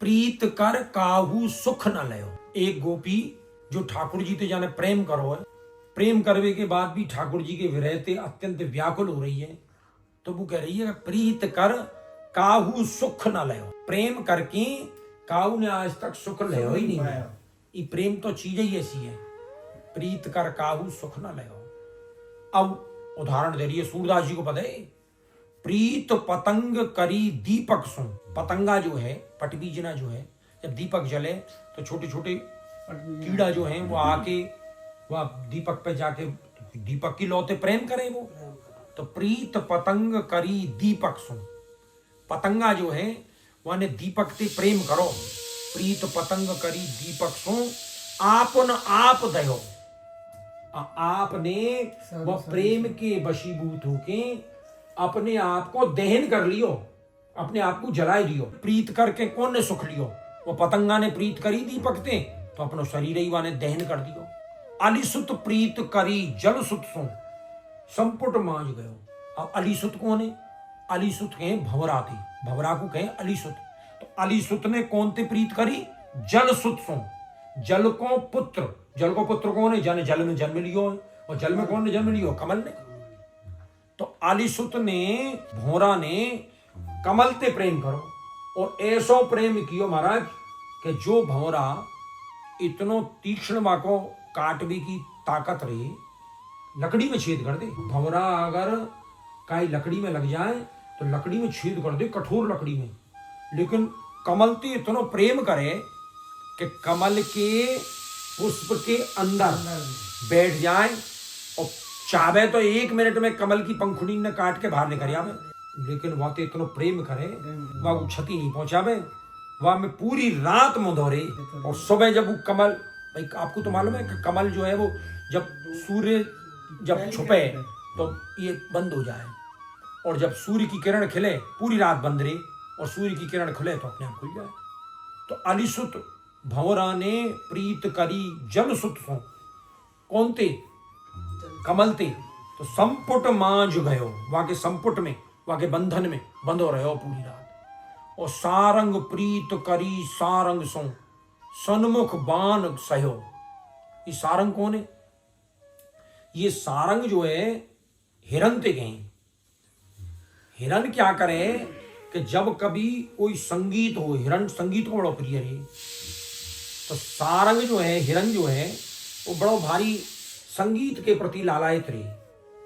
प्रीत कर काहू सुख न लयो। एक गोपी जो ठाकुर जी ते जाने प्रेम करो है, प्रेम करवे के बाद भी ठाकुर जी के विरह ते अत्यंत व्याकुल हो रही है, तो वो कह रही है प्रीत कर काहू सुख न लयो। प्रेम करके काहू ने आज तक सुख लयो ही नहीं है। ये प्रेम तो चीज ही ऐसी है, प्रीत कर काहू सुख न लयो। अब उदाहरण दे रही है, सूरदास जी को पता है, प्रीत पतंग करी दीपक सुन। पतंगा जो है, पटबीजना जो है, जब दीपक जले तो छोटे छोटे कीड़ा जो है वो आके वह दीपक पे जाके दीपक की लौते प्रेम करें वो। तो प्रीत पतंग करी दीपक सुन, पतंगा जो है वह दीपक ते प्रेम करो। प्रीत पतंग करी दीपक सुन आपन आप दयो। आपने वह प्रेम के वशीभूत होके अपने आप को दहन कर लियो, अपने आप को जलाए दियो। प्रीत करके कौन ने सुख लियो? वो पतंगा ने प्रीत करी दीपक ते, तो अपनो शरीर ही वाने दहन कर दियो। अलिसुत प्रीत करी जल सुत सो संपुट मांझ गयो। अब अलिसुत कौन है? अलिसुत कहे भंवरा थे, भंवरा को कहे अलिसुत। तो अलिसुत ने कौन ते प्रीत करी? जल सुत सो, जल को पुत्र। जल को पुत्र कौन है? जाने जल में जन्म लियो है, और जल में कौन ने जन्म लियो? कमल ने। तो अलिसुत ने, भोरा ने कमल ते प्रेम करो, और ऐसो प्रेम कियो महाराज कि जो भंवरा इतनो तीक्ष्ण वाको काटवे की ताकत रही, लकड़ी में छेद कर दे। भंवरा अगर काई लकड़ी में लग जाए तो लकड़ी में छेद कर दे, कठोर लकड़ी में। लेकिन कमल ते इतनो प्रेम करे कि कमल के पुष्प के अंदर बैठ जाए, और चाहे तो 1 मिनट में कमल की पंखुड़ी ने काट के बाहर निकल आवे। लेकिन वह तो इतना प्रेम करे, वह क्षति नहीं पहुंचावे, वह में पूरी रात मुंधोरे। और सुबह जब वो कमल, भाई आपको तो मालूम है कि कमल जो है वो जब सूर्य जब छुपे तो ये बंद हो जाए, और जब सूर्य की किरण खिले पूरी रात बंद रहे, और सूर्य की किरण खुले तो अपने आप खुल जाए। तो अलिसुत भंवरा ने प्रीत करी जल सुत सो, कौन ते? कमल ते। तो संपुट मांझ गयो, वाके संपुट में, वाके बंधन में बंधो रहो पूरी रात। और सारंग प्रीत करी सारंग सो सन्मुख बाण सयो। ये सारंग कौन है? ये सारंग जो है हिरन ते गए। हिरन क्या करे कि जब कभी कोई संगीत हो, हिरन संगीत को बड़ा प्रिय है, तो सारंग जो है, हिरन जो है, वो बड़ा भारी संगीत के प्रति लालायत रही।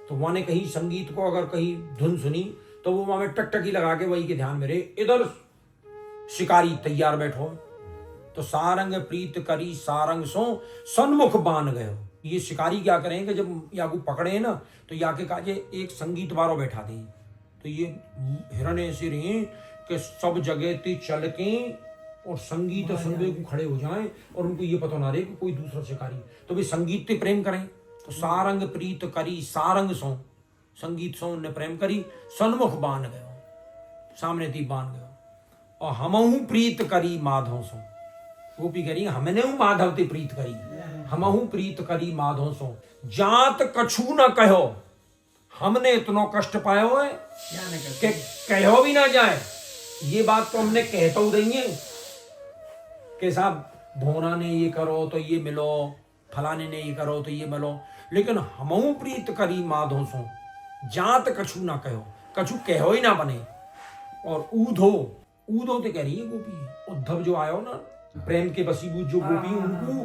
तो वहां ने कहीं संगीत को अगर कहीं धुन सुनी तो वो वहां में टकटकी लगा के वही के ध्यान में रहे, इधर शिकारी तैयार बैठो। तो सारंग प्रीत करी सारंग सो सन्मुख बान गयो। ये शिकारी क्या करेंगे, जब याकू पकड़े ना तो याके काजे एक संगीत बारो बैठा दे। तो ये हिरन ऐसे रहे कि सब जगह ते चल के और संगीत सुनने को खड़े हो जाएं, और उनको ये पता ना रहे कि कोई दूसरा शिकारी, तो वे संगीत ते प्रेम करें। तो सारंग प्रीत करी सारंग सो, संगीत सो ने प्रेम करी, सन्मुख बान गयो, सामने ती बान गयो। और हमहू प्रीत करी माधव सो, गोपी करी हमने माधव ते प्रीत करी, हमहू प्रीत करी माधव सो जात कछु न कहो। हमने इतना कष्ट पायो है कि कहो भी ना जाए। ये बात तो हमने कहता ही नहीं है कि साहब भोरा ने ये करो तो ये मिलो, फलाने ने ये करो तो ये मिलो, लेकिन हमहू प्रीत करी माधो सो जात कछु ना कहो, कछु कहो ही ना बने। और ऊधो, ऊधो तो कह रही है गोपी, उद्धव जो आयो ना प्रेम के वशीभूत जो गोपी, उनको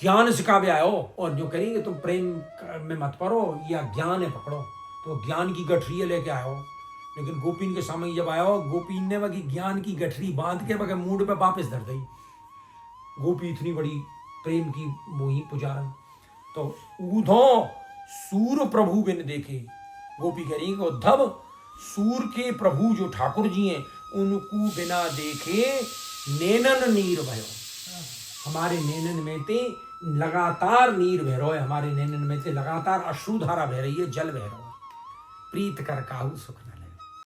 ज्ञान सिखावे आयो, और जो करेंगे तुम प्रेम में मत पड़ो या ज्ञान है पकड़ो, तो ज्ञान की गठरी लेके आयो। लेकिन गोपीन के सामने जब आयो, गोपीन ने वही ज्ञान की गठरी बांध के वह मूड पे वापस धर दी। गोपी इतनी बड़ी प्रेम की मोही पुजारन। तो ऊधो सूर प्रभु बिन देखे, गोपी कह रही है उद्धव सूर के प्रभु जो ठाकुर जी हैं उनको बिना देखे नैनन नीर भयो। हमारे नैनन में ते लगातार नीर बह रहा है, हमारे नैनन में ते लगातार अश्रुधारा बह रही है, जल बह रहा है। प्रीत कर काहू सुख न